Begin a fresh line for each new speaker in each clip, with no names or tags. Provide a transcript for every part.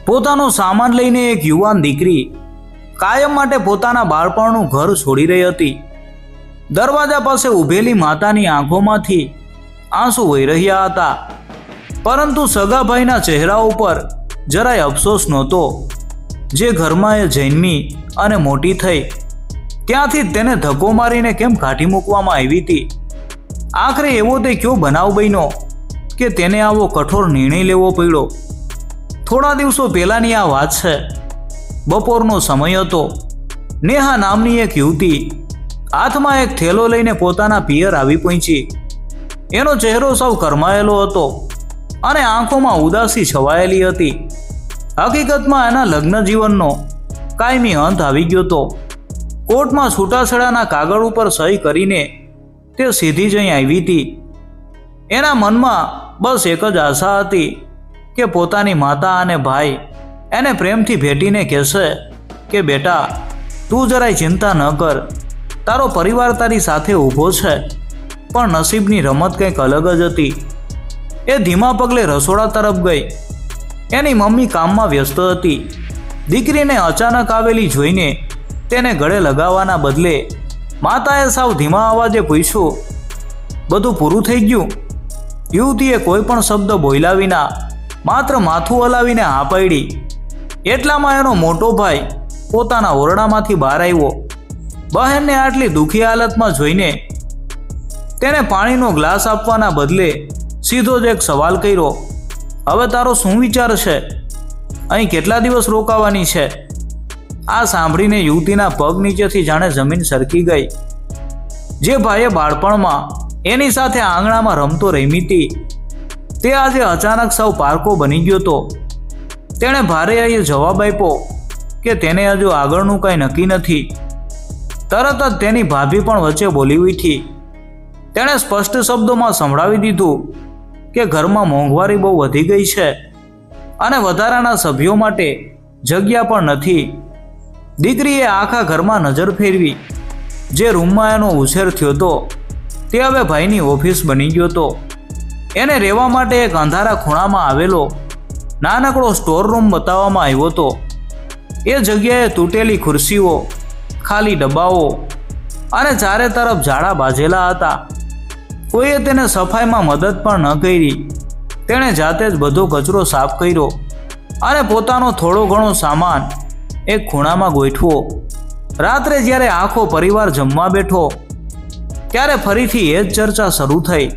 પોતાનો સામાન લઈને એક યુવાન દીકરી કાયમ માટે પોતાના બાળપણનું ઘર છોડી રહી હતી. દરવાજા પાસે ઊભેલી માતાની આંખોમાંથી આંસુ વહી રહ્યા હતા, પરંતુ સગાભાઈના ચહેરા ઉપર જરાય અફસોસ નહોતો. જે ઘરમાં એ જન્મી અને મોટી થઈ ત્યાંથી જ તેને ધક્કો મારીને કેમ કાઢી મૂકવામાં આવી હતી. આખરે એવો તે કયો બનાવ બન્યો કે તેને આવો કઠોર નિર્ણય લેવો પડ્યો. થોડા દિવસો પહેલાંની આ વાત છે. બપોરનો સમય હતો. નેહા નામની એક યુવતી હાથમાં એક થેલો લઈને પોતાના પિયર આવી પહોંચી. એનો ચહેરો સાવ કરમાયેલો હતો અને આંખોમાં ઉદાસી છવાયેલી હતી. હકીકતમાં એના લગ્ન જીવનનો કાયમી અંત આવી ગયો હતો. કોર્ટમાં છૂટાછેડાના કાગળ ઉપર સહી કરીને તે સીધી જ અહીં આવી હતી. એના મનમાં બસ એક જ આશા હતી કે પોતાની માતા અને ભાઈ એને પ્રેમથી ભેટીને કહેશે કે બેટા, તું જરાય ચિંતા ન કર, તારો પરિવાર તારી સાથે ઊભો છે. પણ નસીબની રમત કંઈક અલગ જ હતી. એ ધીમા પગલે રસોડા તરફ ગઈ. એની મમ્મી કામમાં વ્યસ્ત હતી. દીકરીને અચાનક આવેલી જોઈને તેને ગળે લગાવવાના બદલે માતાએ સાવ ધીમા અવાજે પૂછ્યું, બધું પૂરું થઈ ગયું? યુવતીએ કોઈ પણ શબ્દ બોલ્યા વિના માત્ર માથું હલાવીને હા પાડી. એટલામાં એનો મોટો ભાઈ પોતાના ઓરડામાંથી બહાર આવ્યો. બહેનને આટલી દુઃખી હાલતમાં જોઈને તેને પાણીનો ગ્લાસ આપવાના બદલે સીધો જ એક સવાલ કર્યો, હવે તારો શું વિચાર છે? અહીં કેટલા દિવસ રોકાવાની છે? આ સાંભળીને યુવતીના પગ નીચેથી જાણે જમીન સરકી ગઈ. જે ભાઈએ બાળપણમાં એની સાથે આંગણામાં રમતો રમી હતી તે આજે અચાનક સાવ પારકો બની ગયો હતો. તેણે ભારે એ જવાબ આપ્યો કે તેને હજુ આગળનું કંઈ નક્કી નથી. તરત જ તેની ભાભી પણ વચ્ચે બોલી ઉઠી. તેણે સ્પષ્ટ શબ્દોમાં સંભળાવી દીધું કે ઘરમાં મોંઘવારી બહુ વધી ગઈ છે અને વધારાના સભ્યો માટે જગ્યા પણ નથી. દીકરીએ આખા ઘરમાં નજર ફેરવી. જે રૂમમાં એનો ઉછેર થયો હતો તે હવે ભાઈની ઓફિસ બની ગયો હતો. એને રહેવા માટે એક અંધારા ખૂણામાં આવેલો નાનકડો સ્ટોર રૂમ બતાવવામાં આવ્યો હતો. એ જગ્યાએ તૂટેલી ખુરશીઓ, ખાલી ડબ્બાઓ અને ચારે તરફ ઝાડા બાજેલા હતા. કોઈએ તેને સફાઈમાં મદદ પણ ન કરી. તેણે જાતે જ બધો કચરો સાફ કર્યો અને પોતાનો થોડો ઘણો સામાન એક ખૂણામાં ગોઠવો. રાત્રે જ્યારે આખો પરિવાર જમવા બેઠો ત્યારે ફરીથી એ જ ચર્ચા શરૂ થઈ.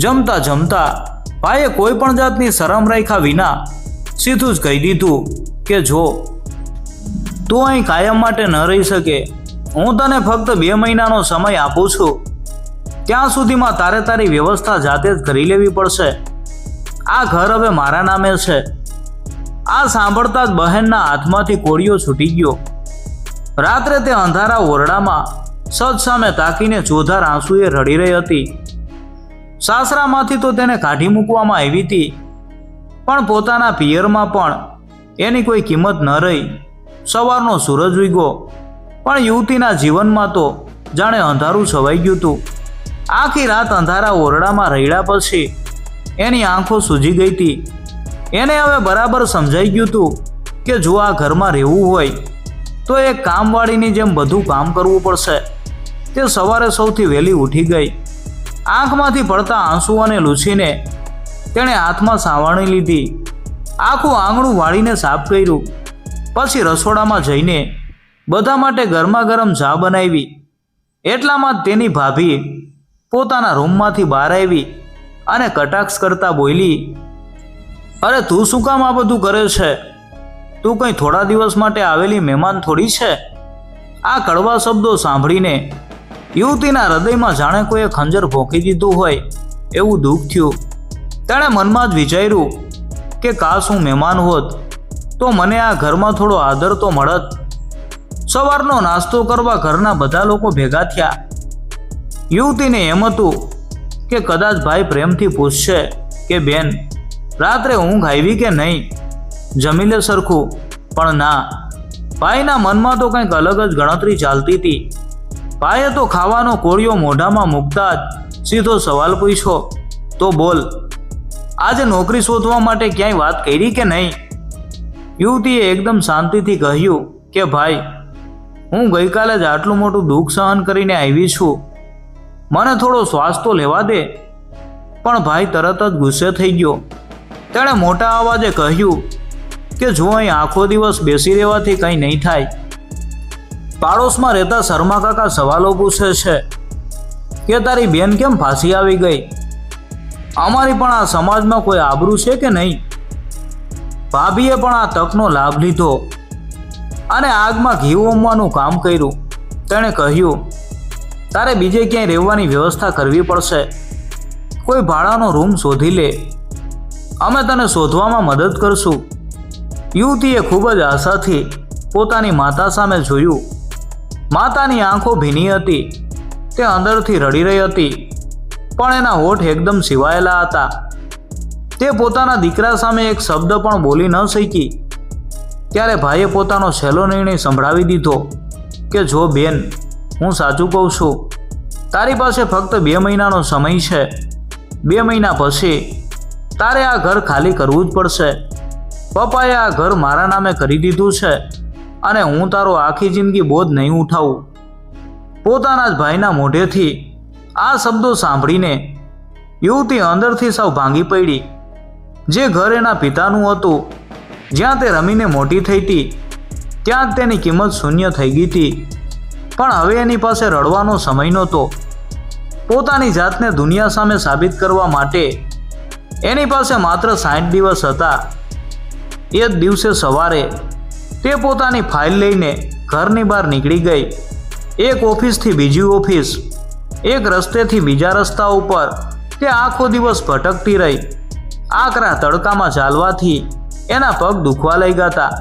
જમતા જમતા ભાઈએ કોઈ પણ જાતની શરમ રાખ્યા વિના સીધું જ કહી દીધું કે જો તું અહીં કાયમ માટે ન રહી શકે, હું તને ફક્ત 2 મહિનાનો સમય આપું છું. ત્યાં સુધીમાં તારે તારી વ્યવસ્થા જાતે જ કરી લેવી પડશે. આ ઘર હવે મારા નામે છે. આ સાંભળતા જ બહેનના હાથમાંથી કોળિયો છૂટી ગયો. રાત્રે તે અંધારા ઓરડામાં સજ સામે તાકીને જોધાર આંસુએ રડી રહી હતી. સાસરામાંથી તો તેને કાઢી મૂકવામાં આવી હતી, પણ પોતાના પિયરમાં પણ એની કોઈ કિંમત ન રહી. સવારનો સૂરજ ઉગ્યો, પણ યુવતીના જીવનમાં તો જાણે અંધારું છવાઈ ગયું હતું. આખી રાત અંધારા ઓરડામાં રડ્યા પછી એની આંખો સૂજી ગઈ હતી. એને હવે બરાબર સમજાઈ ગયું હતું કે જો આ ઘરમાં રહેવું હોય તો એક કામવાળીની જેમ બધું કામ કરવું પડશે. તે સવારે સૌથી વહેલી ઉઠી ગઈ. આંખમાંથી પડતા આંસુઓને લૂછીને તેણે હાથમાં સાવરણી લીધી. આખું આંગણું વાળીને સાફ કર્યું. પછી રસોડામાં જઈને બધા માટે ગરમા ગરમ ચા બનાવી. એટલામાં જ તેની ભાભી પોતાના રૂમમાંથી બહાર આવી અને કટાક્ષ કરતા બોલી, અરે તું શું કામ આ બધું કરે છે? તું કંઈ થોડા દિવસ માટે આવેલી મહેમાન થોડી છે? આ કડવા શબ્દો સાંભળીને યુવતીના હૃદયમાં જાણે કોઈએ ખંજર ભોંકી દીધું હોય એવું દુઃખ થયું. તેણે મનમાં જ વિચાર્યું કે કાશ હું મહેમાન હોત તો મને આ ઘરમાં થોડો આદર તો મળત. સવારનો નાસ્તો કરવા ઘરના બધા લોકો ભેગા થયા. યુવતીને એમ હતું કે કદાચ ભાઈ પ્રેમથી પૂછશે કે બેન, રાત્રે ઊંઘ આવી કે નહીં, જમી લે સરખું. પણ ના, ભાઈના મનમાં તો કંઈક અલગ જ ગણતરી ચાલતી હતી. ભાઈએ તો ખાવાનો કોળિયો મોઢામાં મૂકતા જ સીધો સવાલ પૂછ્યો, તો બોલ, આજે નોકરી શોધવા માટે ક્યાંય વાત કરી કે નહીં? યુવતીએ એકદમ શાંતિથી કહ્યું કે ભાઈ, હું ગઈકાલે જ આટલું મોટું દુઃખ સહન કરીને આવી છું, મને થોડો શ્વાસ તો લેવા દે. પણ ભાઈ તરત જ ગુસ્સે થઈ ગયો. તેણે મોટા અવાજે કહ્યું કે જો અહીં આખો દિવસ બેસી રહેવાથી કંઈ નહીં થાય. પાડોશમાં રહેતા શર્મા કાકા સવાલો પૂછે છે કે તારી બેન કેમ ફાંસી આવી ગઈ? અમારી પણ આ સમાજમાં કોઈ આબરૂ છે કે નહીં? ભાભીએ પણ આ તકનો લાભ લીધો અને આગમાં ઘી ઉમવાનું કામ કર્યું. તેણે કહ્યું, તારે બીજે ક્યાંય રહેવાની વ્યવસ્થા કરવી પડશે. કોઈ ભાડાનો રૂમ શોધી લે, અમે તને શોધવામાં મદદ કરશું. યુવતીએ ખૂબ જ આશાથી પોતાની માતા સામે જોયું. માતાની આંખો ભીની હતી, તે અંદરથી રડી રહી હતી, પણ એના હોઠ એકદમ સિવાયેલા હતા. તે પોતાના દીકરા સામે એક શબ્દ પણ બોલી ન શકી. ત્યારે ભાઈએ પોતાનો છેલ્લો નિર્ણય સંભળાવી દીધો કે જો બેન, હું સાચું કહું છું, તારી પાસે ફક્ત 2 મહિનાનો સમય છે. 2 મહિના પછી તારે આ ઘર ખાલી કરવું જ પડશે. પપ્પાએ આ ઘર મારા નામે કરી દીધું છે અને હું તારો આખી જિંદગી બોજ નહીં ઉઠાવું. પોતાના જ ભાઈના મોઢેથી આ શબ્દો સાંભળીને યુવતી અંદરથી સાવ ભાંગી પડી. જે ઘર એના પિતાનું હતું, જ્યાં તે રમીને મોટી થઈ હતી, ત્યાં જ તેની કિંમત શૂન્ય થઈ ગઈ હતી. પણ હવે એની પાસે રડવાનો સમય નહોતો. પોતાની જાતને દુનિયા સામે સાબિત કરવા માટે એની પાસે માત્ર 60 દિવસ હતા. એ જ દિવસે સવારે તે પોતાની ફાઇલ લઈને ઘરની બહાર નીકળી ગઈ. એક ઓફિસથી બીજી ઓફિસ, એક રસ્તેથી બીજા રસ્તા ઉપર તે આખો દિવસ ભટકતી રહી. આકરા તડકામાં ચાલવાથી એના પગ દુખવા લાગ્યા હતા.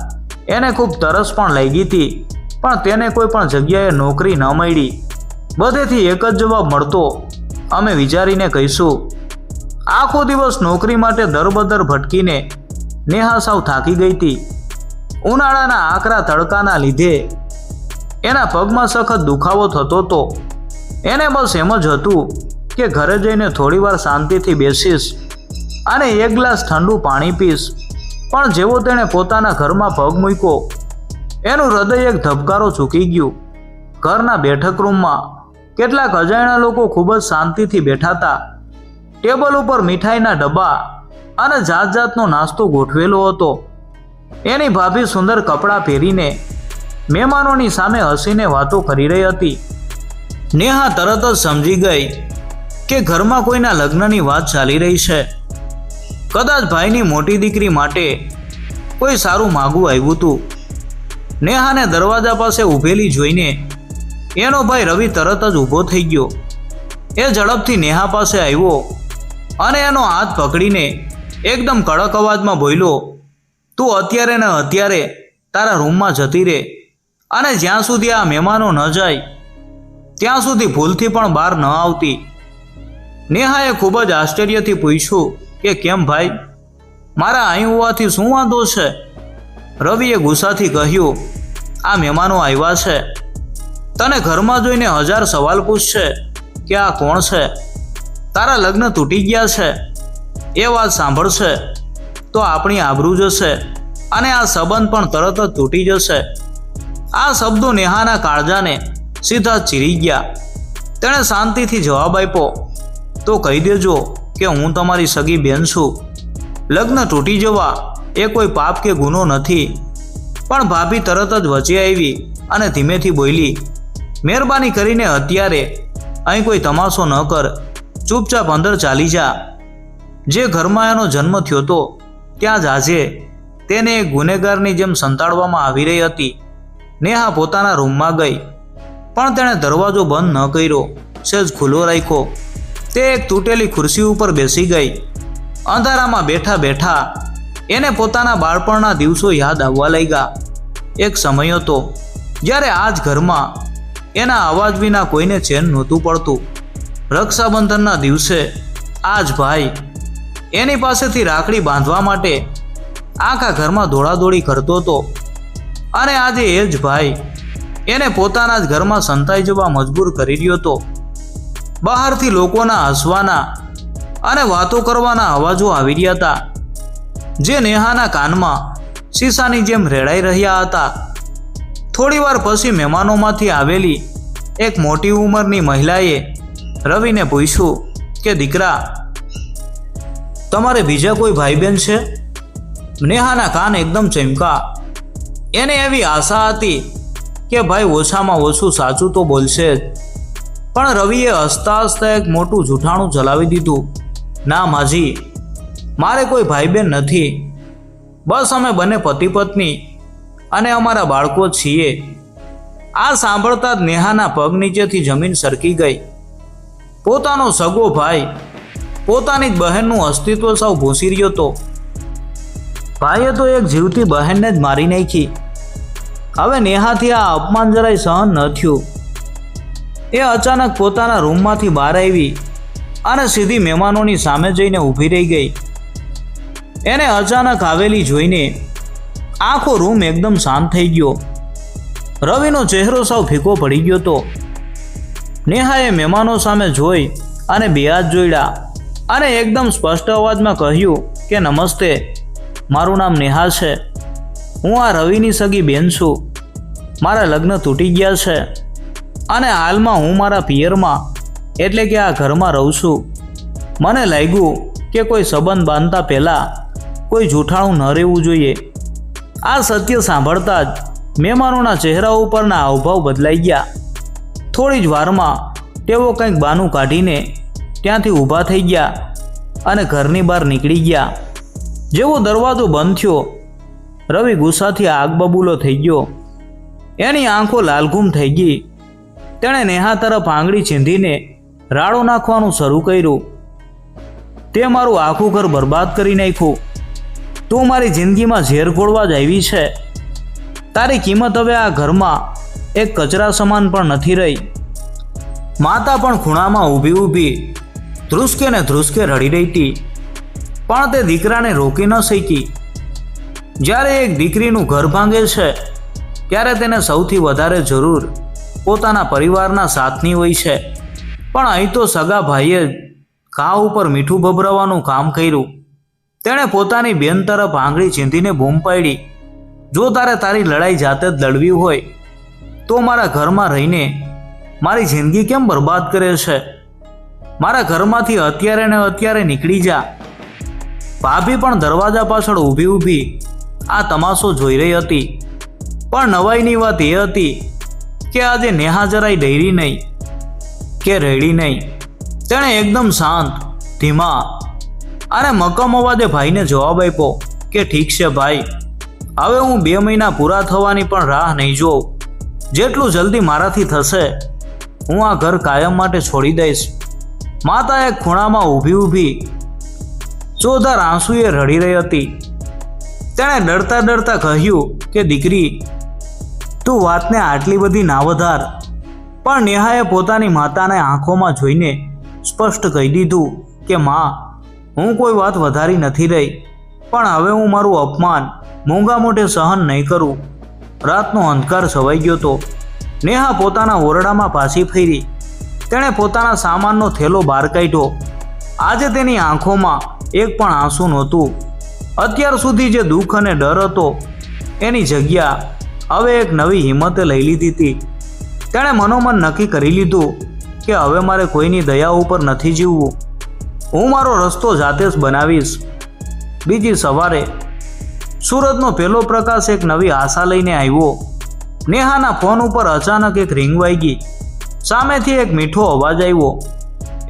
એને ખૂબ તરસ પણ લાગી હતી, પણ તેને કોઈ પણ જગ્યાએ નોકરી ન મળી. બધેથી એક જ જવાબ મળતો, અમે વિચારીને કહીશું. આખો દિવસ નોકરી માટે દરબદર ભટકીને નેહા સાવ થાકી ગઈ હતી. ઉનાળાના આકરા તડકાના લીધે એના પગમાં સખત દુખાવો થતો હતો. એને બસ એમ જ હતું કે ઘરે જઈને થોડીવાર શાંતિથી બેસીશ અને એક ગ્લાસ ઠંડુ પાણી પીશ. પણ જેવો તેણે પોતાના ઘરમાં પગ મૂક્યો, એનું હૃદય એક ધબકારો ચૂકી ગયું. ઘરના બેઠક રૂમમાં કેટલાક અજાણ્યા લોકો ખૂબ જ શાંતિથી બેઠા હતા. ટેબલ ઉપર મીઠાઈના ડબ્બા અને જાત જાતનો નાસ્તો ગોઠવેલો હતો. એની ભાભી સુંદર કપડાં પહેરીને મહેમાનોની સામે હસીને વાતો કરી રહી હતી. નેહા તરત જ સમજી ગઈ કે ઘરમાં કોઈના લગ્નની વાત ચાલી રહી છે. કદાચ ભાઈની મોટી દીકરી માટે કોઈ સારું માગું આવ્યું હતું. નેહાને દરવાજા પાસે ઊભેલી જોઈને એનો ભાઈ રવિ તરત જ ઊભો થઈ ગયો. એ ઝડપથી નેહા પાસે આવ્યો અને એનો હાથ પકડીને એકદમ કડક અવાજમાં બોલ્યો, તું અત્યારે ને અત્યારે તારા રૂમમાં જતી રહે અને જ્યાં સુધી આ મહેમાનો ન જાય ત્યાં સુધી ભૂલથી પણ બહાર ન આવતી. નેહાએ ખૂબ જ આશ્ચર્યથી પૂછ્યું કે કેમ ભાઈ, મારા અહીં હોવાથી શું વાંધો છે? રવિએ ગુસ્સાથી કહ્યું, આ મહેમાનો આવ્યા છે, તને ઘરમાં જોઈને 1000 સવાલ પૂછશે કે આ કોણ છે? તારા લગ્ન તૂટી ગયા છે એ વાત સાંભળશે તો આપણી આબરૂ જશે અને આ સંબંધ પણ તરત જ તૂટી જશે. આ શબ્દો નેહાના કાળજાને સીધા ચીરી ગયા. તેણે શાંતિથી જવાબ આપ્યો, તો કહી દેજો કે હું તમારી સગી બેન છું. લગ્ન તૂટી જવા એ કોઈ પાપ કે ગુનો નથી. પણ ભાભી તરત જ વચ્ચે આવી અને ધીમેથી બોલી, મહેરબાની કરીને અત્યારે અહીં કોઈ તમાશો ન કર, ચૂપચાપ અંદર ચાલી જા. જે ઘરમાં એનો જન્મ થયો હતો ત્યાં જ આજે તેને એક ગુનેગારની જેમ સંતાડવામાં આવી રહી હતી. નેહા પોતાના રૂમમાં ગઈ, પણ તેણે દરવાજો બંધ ન કર્યો, સહેજ ખુલ્લો રાખ્યો. તે એક તૂટેલી ખુરશી ઉપર બેસી ગઈ. અંધારામાં બેઠા બેઠા એને પોતાના બાળપણના દિવસો યાદ આવવા લાગ્યા. એક સમય હતો જ્યારે આ જ ઘરમાં એના અવાજ વિના કોઈને ચેન નહોતું પડતું. રક્ષાબંધનના દિવસે આ જ ભાઈ એની પાસેથી રાખડી બાંધવા માટે આખા ઘરમાં દોડાદોડી કરતો હતો. અને આજે એ જ ભાઈ એને પોતાના જ ઘરમાં સંતાઈ જવા મજબૂર કરી રહ્યો હતો. બહારથી લોકોના હસવાના અને વાતો કરવાના અવાજો આવી રહ્યા હતા, જે નેહાના કાનમાં શીશાની જેમ રેડાઈ રહ્યા હતા. થોડીવાર પછી મહેમાનોમાંથી આવેલી એક મોટી ઉંમરની મહિલાએ રવિને પૂછ્યું કે દીકરા, તમારે બીજા કોઈ ભાઈ બહેન છે? નેહાના કાન એકદમ ચમકા. એને એવી આશા હતી કે ભાઈ ઓછામાં ઓછું સાચું તો બોલશે જ, પણ રવિએ હસતા હસતા એક મોટું જૂઠાણું ચલાવી દીધું. ના માજી, મારે કોઈ ભાઈ બહેન નથી. બસ અમે બંને પતિ પત્ની અને અમારા બાળકો છીએ. આ સાંભળતા જ નેહાના પગ નીચેથી જમીન સરકી ગઈ. પોતાનો સગો ભાઈ પોતાની જ બહેનનું અસ્તિત્વ સાવ ભૂંસી રહ્યો હતો. ભાઈએ તો એક જીવતી બહેનને જ મારી નાખી. હવે નેહાથી આ અપમાન જરાય સહન ન થયું. એ અચાનક પોતાના રૂમમાંથી બહાર આવી અને સીધી મહેમાનોની સામે જઈને ઊભી રહી ગઈ. એને અચાનક આવેલી જોઈને આખો રૂમ એકદમ શાંત થઈ ગયો. રવિનો ચહેરો સાવ ફીકો પડી ગયો હતો. નેહાએ મહેમાનો સામે જોઈ અને બે હાથ જોડ્યા અને એકદમ સ્પષ્ટ અવાજમાં કહ્યું કે નમસ્તે, મારું નામ નેહા છે. હું આ રવિની સગી બેન છું. મારા લગ્ન તૂટી ગયા છે અને હાલમાં હું મારા પિયરમાં એટલે કે આ ઘરમાં રહું છું. મને લાગ્યું કે કોઈ સંબંધ બાંધતા પહેલાં કોઈ જૂઠાણું ન રહેવું જોઈએ. આ સત્ય સાંભળતા જ મહેમાનોના ચહેરા ઉપરના હાવભાવ બદલાઈ ગયા. થોડી જ વારમાં તેઓ કંઈક બાનું કાઢીને ત્યાંથી ઊભા થઈ ગયા અને ઘરની બહાર નીકળી ગયા. જેવો દરવાજો બંધ થયો, રવિ ગુસ્સાથી આગ બબૂલો થઈ ગયો. એની આંખો લાલઘૂમ થઈ ગઈ. તેણે નેહા તરફ આંગળી ચીંધીને રાડો નાખવાનું શરૂ કર્યું. તે મારું આખું ઘર બરબાદ કરી નાખ્યું. તું મારી જિંદગીમાં ઝેર ઘોળવા જ આવી છે. તારી કિંમત હવે આ ઘરમાં એક કચરા સમાન પણ નથી રહી. માતા પણ ખૂણામાં ઊભી ઊભી ધ્રુસકે ને ધ્રુસકે રડી રહી હતી, પણ તે દીકરાને રોકી ન શકી. જ્યારે એક દીકરીનું ઘર ભાંગે છે ત્યારે તેને સૌથી વધારે જરૂર પોતાના પરિવારના સાથની હોય છે. પણ અહીં તો સગા ભાઈએ જ ઘા ઉપર મીઠું ભભરાવવાનું કામ કર્યું. તેણે પોતાની બેન તરફ આંગળી ચીંધીને બૂમ પાડી, જો તારે તારી લડાઈ જાતે જ લડવી હોય તો મારા ઘરમાં રહીને મારી જિંદગી કેમ બરબાદ કરે છે? મારા ઘરમાંથી અત્યારે ને અત્યારે નીકળી જા. ભાભી પણ દરવાજા પાછળ ઊભી ઊભી આ તમાશો જોઈ રહી હતી. પણ નવાઈની વાત એ હતી કે આજે નેહા જરાય ડરી નહીં કે રેડી નહીં. તેણે એકદમ શાંત, ધીમા અને મક્કમ અવાજે ભાઈને જવાબ આપ્યો કે ઠીક છે ભાઈ, હવે હું 2 મહિના પૂરા થવાની પણ રાહ નહીં જોઉં. જેટલું જલ્દી મારાથી થશે હું આ ઘર કાયમ માટે છોડી દઈશ. માતા એક ખૂણામાં ઊભી ઊભી ચોધાર આંસુએ રડી રહી હતી. તેણે ડરતા ડરતા કહ્યું કે દીકરી, તું વાતને આટલી બધી ના વધાર. પણ નેહાએ પોતાની માતાને આંખોમાં જોઈને સ્પષ્ટ કહી દીધું કે માં, હું કોઈ વાત વધારી નથી રહી, પણ હવે હું મારું અપમાન મોંઘા મોઢે સહન નહીં કરું. રાતનો અંધકાર છવાઈ ગયો હતો. નેહા પોતાના ઓરડામાં પાછી ફરી. તેણે પોતાના સામાનનો થેલો બહાર કાઢ્યો. આજે તેની આંખોમાં એક પણ આંસુ નહોતું. અત્યાર સુધી જે દુઃખ અને ડર હતો એની જગ્યા હવે એક નવી હિંમતે લઈ લીધી હતી. તેણે મનોમન નક્કી કરી લીધું કે હવે મારે કોઈની દયા ઉપર નથી જીવવું. હું મારો રસ્તો જાતે જ બનાવીશ. બીજી સવારે સૂરજનો પહેલો પ્રકાશ એક નવી આશા લઈને આવ્યો. નેહાના ફોન ઉપર અચાનક એક રિંગ વાગી. સામેથી એક મીઠો અવાજ આવ્યો.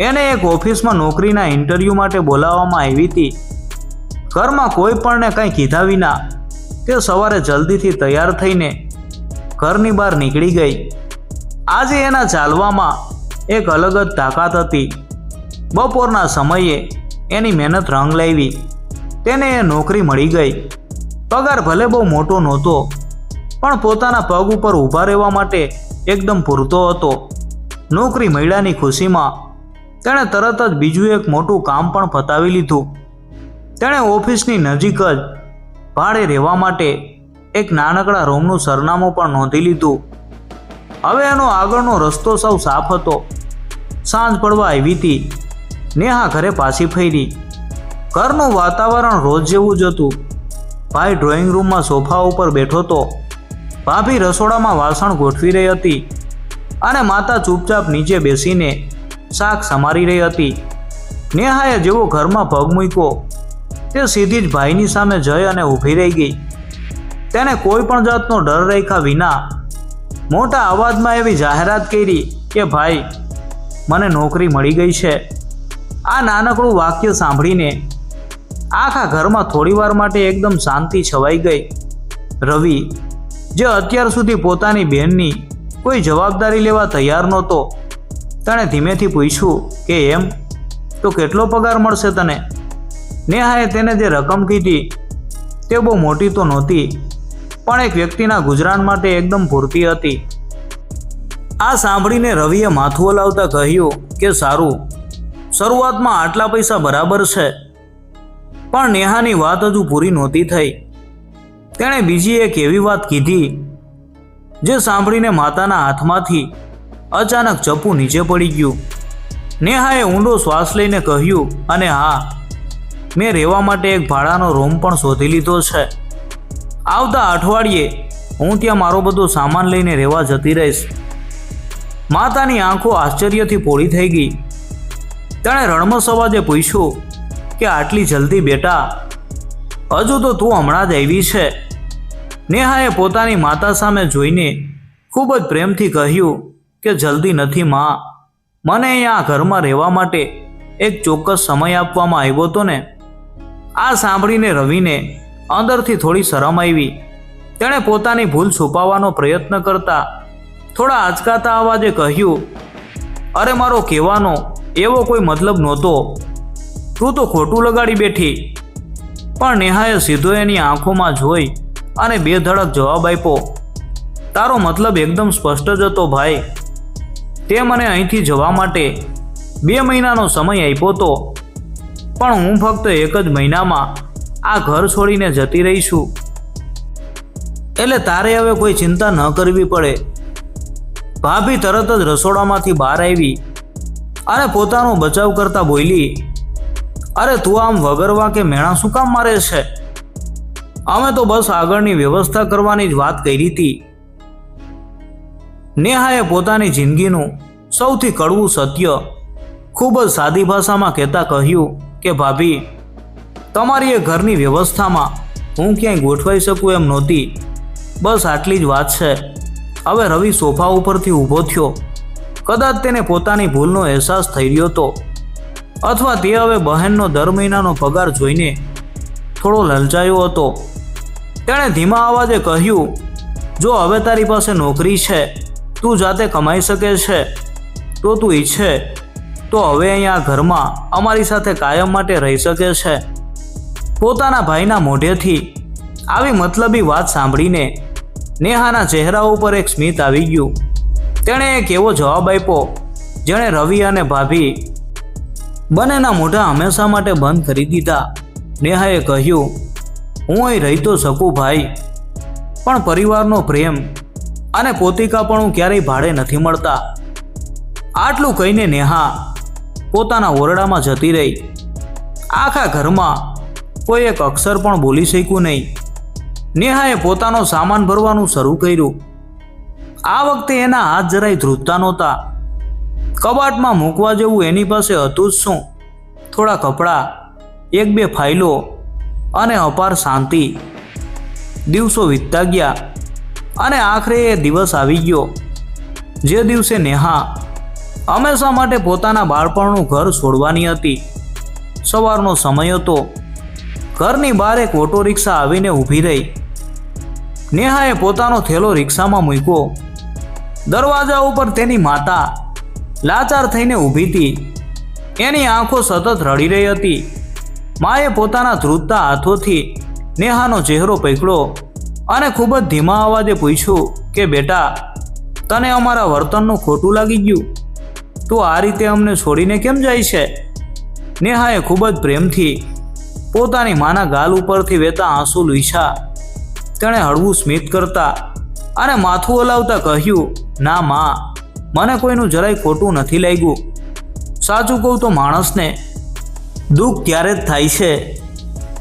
એને એક ઓફિસમાં નોકરીના ઇન્ટરવ્યૂ માટે બોલાવવામાં આવી હતી. ઘરમાં કોઈ પણને કંઈ કીધા વિના તે સવારે જલ્દીથી તૈયાર થઈને ઘરની બહાર નીકળી ગઈ. આજે એના ચાલવામાં એક અલગ જ તાકાત હતી. બપોરના સમયે એની મહેનત રંગ લાવી. તેને એ નોકરી મળી ગઈ. પગાર ભલે બહુ મોટો નહોતો, પણ પોતાના પગ ઉપર ઊભા રહેવા માટે એકદમ પૂરતો હતો. નોકરી મળ્યાની ખુશીમાં તેણે તરત જ બીજું એક મોટું કામ પણ પતાવી લીધું. તેણે ઓફિસની નજીક જ ભાડે રહેવા માટે એક નાનકડા રૂમનું સરનામું પણ નોંધી લીધું. હવે એનો આગળનો રસ્તો સૌ સાફ હતો. સાંજ પડવા આવી હતી. નેહા ઘરે પાછી ફરી. ઘરનું વાતાવરણ રોજ જેવું જ હતું. ભાઈ ડ્રોઈંગ રૂમમાં સોફા ઉપર બેઠો તો, ભાભી રસોડામાં વાસણ ગોઠવી રહી હતી અને માતા ચૂપચાપ નીચે બેસીને શાક સમારી રહી હતી. નેહાએ જેવો ઘરમાં પગ મૂક્યો તે સીધી જ ભાઈની સામે જઈ અને ઊભી રહી ગઈ. તેને કોઈ પણ જાતનો ડર રાખ્યા વિના મોટા અવાજમાં એવી જાહેરાત કરી કે ભાઈ, મને નોકરી મળી ગઈ છે. આ નાનકડું વાક્ય સાંભળીને આખા ઘરમાં થોડીવાર માટે એકદમ શાંતિ છવાઈ ગઈ. રવિ, જે અત્યાર સુધી પોતાની બહેનની કોઈ જવાબદારી લેવા તૈયાર નહોતો, તેણે ધીમેથી પૂછ્યું કે એમ તો કેટલો પગાર મળશે તને? નેહાએ તેને જે રકમ કીધી તે બહુ મોટી તો નહોતી, પણ એક વ્યક્તિના ગુજરાન માટે એકદમ પૂરતી હતી. આ સાંભળીને રવિએ માથું હલાવતા કહ્યું કે સારું, શરૂઆતમાં આટલા પૈસા બરાબર છે. પણ નેહાની વાત હજુ પૂરી નહોતી થઈ. તેણે બીજી એક એવી વાત કીધી જે સાંભળીને માતાના હાથમાંથી અચાનક ચપ્પુ નીચે પડી ગયું. નેહાએ ઊંડો શ્વાસ લઈને કહ્યું, અને હા, મેં રહેવા માટે એક ભાડાનો રૂમ પણ શોધી લીધો છે. આવતા અઠવાડિયે હું ત્યાં મારો બધો સામાન લઈને રહેવા જતી રહીશ. માતાની આંખો આશ્ચર્યથી પોળી થઈ ગઈ. તેણે રણમસ અવાજે પૂછ્યું કે આટલી જલ્દી બેટા? હજુ તો તું હમણાં જ આવી છે. નેહાએ પોતાની માતા સામે જોઈને ખૂબ જ પ્રેમથી કહ્યું કે જલ્દી નથી માં, મને અહીંયા ઘરમાં રહેવા માટે એક ચોક્કસ સમય આપવામાં આવ્યો હતો ને. આ સાંભળીને રવિને અંદરથી થોડી શરમ આવી. તેણે પોતાની ભૂલ છુપાવવાનો પ્રયત્ન કરતા થોડા આંચકાતા અવાજે કહ્યું, અરે મારો કહેવાનો એવો કોઈ મતલબ નહોતો, તું તો ખોટું લગાડી બેઠી. પણ નેહાએ સીધો એની આંખોમાં જોઈ અને બે ધડક જવાબ આપ્યો, તારો મતલબ એકદમ સ્પષ્ટ જ હતો ભાઈ. તે મને અહીંથી જવા માટે 2 મહિનાનો સમય આપ્યો હતો, પણ હું ફક્ત 1 જ મહિનામાં આ ઘર છોડીને જતી રહી છું. એટલે તારે હવે કોઈ ચિંતા ન કરવી પડે. ભાભી તરત જ રસોડામાંથી બહાર આવી અને પોતાનો બચાવ કરતા બોલી, અરે તું આમ વગર વાંકે મેણા શું કામ મારે છે? અમે તો બસ આગળની વ્યવસ્થા કરવાની જ વાત કરી હતી. નેહાએ પોતાની જિંદગીનું સૌથી કડવું સત્ય ખૂબ જ સાદી ભાષામાં કહેતા કહ્યું કે ભાભી, તમારી એ ઘરની વ્યવસ્થામાં હું ક્યાંય ગોઠવાઈ શકું એમ નહોતી. બસ આટલી જ વાત છે. હવે રવિ સોફા ઉપરથી ઊભો થયો. કદાચ તેને પોતાની ભૂલનો અહેસાસ થઈ રહ્યો હતો, અથવા તે હવે બહેનનો દર મહિનાનો પગાર જોઈને થોડો લલચાયો હતો. તેણે ધીમા અવાજે કહ્યું, જો હવે તારી પાસે નોકરી છે, તું જાતે કમાઈ શકે છે, તો તું ઈચ્છે તો હવે અહીંયા ઘરમાં અમારી સાથે કાયમ માટે રહી શકે છે. પોતાના ભાઈના મોઢેથી આવી મતલબી વાત સાંભળીને નેહાના ચહેરા ઉપર એક સ્મિત આવી ગયું. તેણે એક એવો જવાબ આપ્યો જેણે રવિ અને ભાભી બંનેના મોઢા હંમેશા માટે બંધ કરી દીધા. નેહાએ કહ્યું, હું અહીં રહી તો શકું ભાઈ, પણ પરિવારનો પ્રેમ અને પોતિકાપણું ક્યારેય ભાડે નથી મળતા. આટલું કહીને નેહા પોતાના ઓરડામાં જતી રહી. આખા ઘરમાં કોઈ એક અક્ષર પણ બોલી શક્યું નહીં. નેહાએ પોતાનો સામાન ભરવાનું શરૂ કર્યું. આ વખતે એના હાથ જરાય ધ્રુજતા નહોતા. કબાટમાં મૂકવા જેવું એની પાસે હતું જ શું? થોડા કપડાં, 1-2 ફાઇલો અને અપાર શાંતિ. દિવસો વીતતા ગયા અને આખરે એ દિવસ આવી ગયો જે દિવસે નેહા હંમેશા માટે પોતાના બાળપણનું ઘર છોડવાની હતી. સવારનો સમય હતો. ઘરની બહાર એક ઓટો રિક્ષા આવીને ઊભી રહી. નેહાએ પોતાનો થેલો રિક્ષામાં મૂક્યો. દરવાજા ઉપર તેની માતા લાચાર થઈને ઊભી હતી. એની આંખો સતત રડી રહી હતી. માએ પોતાના ધ્રુજતા હાથોથી નેહાનો ચહેરો પકડ્યો અને ખૂબ જ ધીમા અવાજે પૂછ્યું કે બેટા, તને અમારા વર્તનનું ખોટું લાગી ગયું? તું આ રીતે અમને છોડીને કેમ જાય છે? નેહાએ ખૂબ જ પ્રેમથી પોતાની માના ગાલ ઉપરથી વહેતા આંસુ લૂછ્યા. તેણે હળવું સ્મિત કરતા અને માથું હલાવતા કહ્યું, ના માં, મને કોઈનું જરાય ખોટું નથી લાગ્યું. સાચું કહું તો માણસને દુઃખ ત્યારે જ થાય છે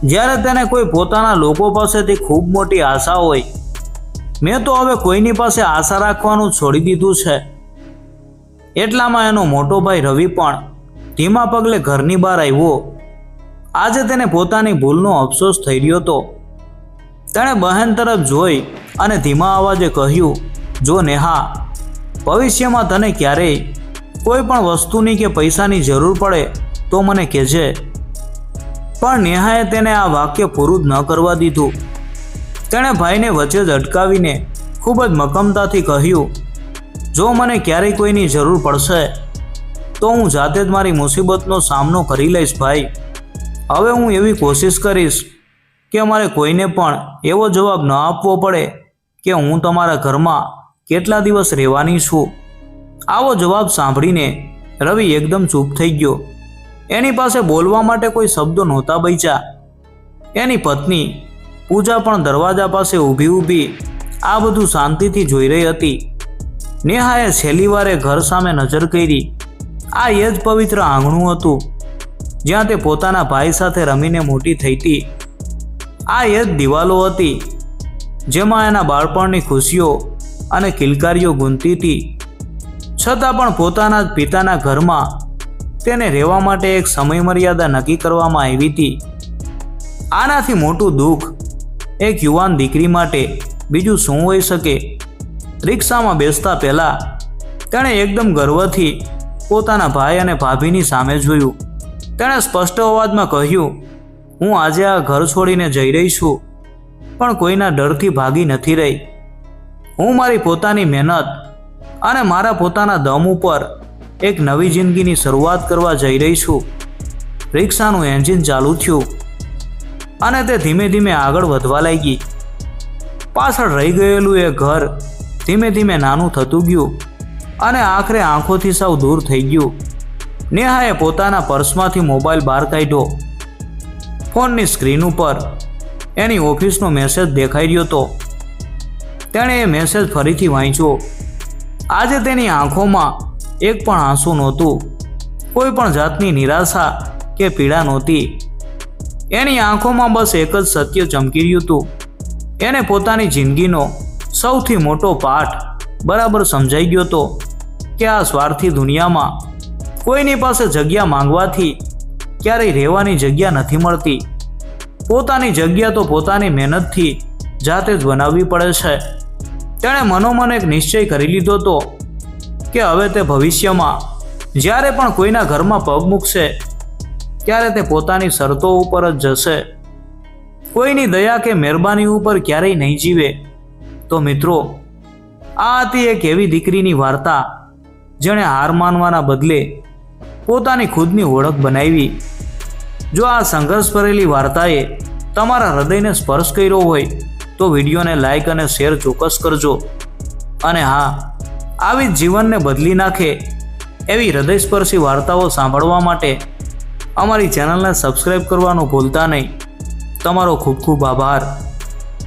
જ્યારે તેને કોઈ પોતાના લોકો પાસેથી ખૂબ મોટી આશા હોય. મેં તો હવે કોઈની પાસે આશા રાખવાનું છોડી દીધું છે. એટલામાં એનો મોટો ભાઈ રવિ પણ ધીમા પગલે ઘરની બહાર આવ્યો. આજે તેને પોતાની ભૂલનો અફસોસ થઈ રહ્યો હતો. તેણે બહેન તરફ જોઈ અને ધીમા અવાજે કહ્યું, જો નેહા, ભવિષ્યમાં તને ક્યારેય કોઈ પણ વસ્તુની કે પૈસાની જરૂર પડે તો મને કહેજે. પણ નેહાએ તેને આ વાક્ય પૂરું જ ન કરવા દીધું. તેણે ભાઈને વચ્ચે જ અટકાવીને ખૂબ જ મક્કમતાથી કહ્યું, જો મને ક્યારેય કોઈની જરૂર પડશે તો હું જાતે જ મારી મુસીબતનો સામનો કરી લઈશ ભાઈ. હવે હું એવી કોશિશ કરીશ કે મારે કોઈને પણ એવો જવાબ ન આપવો પડે કે હું તમારા ઘરમાં કેટલા દિવસ રહેવાની છું. આવો જવાબ સાંભળીને રવિ એકદમ ચૂપ થઈ ગયો. એની પાસે બોલવા માટે કોઈ શબ્દો નહોતા બચ્યા. એની પત્ની પૂજા પણ દરવાજા પાસે ઊભી આ બધું શાંતિથી જોઈ રહી હતી. નેહાએ છેલ્લી વારે ઘર સામે નજર કરી. આ એ જ પવિત્ર આંગણું હતું જ્યાં તે પોતાના ભાઈ સાથે રમીને મોટી થઈ હતી. આ એ જ દિવાલો હતી જેમાં એના બાળપણની ખુશીઓ અને કિલકારીઓ ગૂંથતી હતી. છતાં પણ પોતાના જ પિતાના ઘરમાં તેને રહેવા માટે એક સમય મર્યાદા નક્કી કરવામાં આવી હતી. આનાથી મોટું દુઃખ એક યુવાન દીકરી માટે બીજું શું હોઈ શકે? રિક્ષામાં બેસતા પહેલાં તેણે એકદમ ગર્વથી પોતાના ભાઈ અને ભાભીની સામે જોયું. તેણે સ્પષ્ટ અવાજમાં કહ્યું, હું આજે આ ઘર છોડીને જઈ રહી છું, પણ કોઈના ડરથી ભાગી નથી રહી. હું મારી પોતાની મહેનત અને મારા પોતાના દમ ઉપર એક નવી જિંદગીની શરૂઆત કરવા જઈ રહી છું. રિક્ષાનું એન્જિન ચાલુ થયું અને તે ધીમે ધીમે આગળ વધવા લાગી. પાછળ રહી ગયેલું એ ઘર ધીમે ધીમે નાનું થતું ગયું અને આખરે આંખોથી સાવ દૂર થઈ ગયું. નેહાએ પોતાના પર્સમાંથી મોબાઈલ બહાર કાઢ્યો. ફોનની સ્ક્રીન ઉપર એની ઓફિસનો મેસેજ દેખાઈ રહ્યો હતો. તેણે એ મેસેજ ફરીથી વાંચ્યો. આજે તેની આંખોમાં એક પણ આંસુ નહોતું. કોઈ પણ જાતની નિરાશા કે પીડા નહોતી. એની આંખોમાં બસ એક જ સત્ય ચમકી રહ્યું હતું. એને પોતાની જિંદગીનો સૌથી મોટો પાઠ બરાબર સમજાઈ ગયો હતો કે આ સ્વાર્થી દુનિયામાં કોઈની પાસે જગ્યા માંગવાથી ક્યારેય રહેવાની જગ્યા નથી મળતી. પોતાની જગ્યા તો પોતાની મહેનતથી જાતે જ બનાવવી પડે છે. તેણે મનોમન એક નિશ્ચય કરી લીધો હતો કે હવે તે ભવિષ્યમાં જ્યારે પણ કોઈના ઘરમાં પગ મૂકશે ત્યારે તે પોતાની શરતો ઉપર જ જશે. કોઈની દયા કે મહેરબાની ઉપર ક્યારેય નહીં જીવે. તો મિત્રો, આ હતી એક એવી દીકરીની વાર્તા જેણે હાર માનવાના બદલે પોતાની ખુદની ઓળખ બનાવી. જો આ સંઘર્ષ ભરેલી વાર્તાએ તમારા હૃદયને સ્પર્શ કર્યો હોય તો વિડીયોને લાઈક અને શેર ચોક્કસ કરજો. અને હા, આવી જ જીવનને બદલી નાખે એવી હૃદયસ્પર્શી વાર્તાઓ સાંભળવા માટે અમારી ચેનલને સબસ્ક્રાઈબ કરવાનું ભૂલતા નહીં. તમારો ખૂબ ખૂબ આભાર.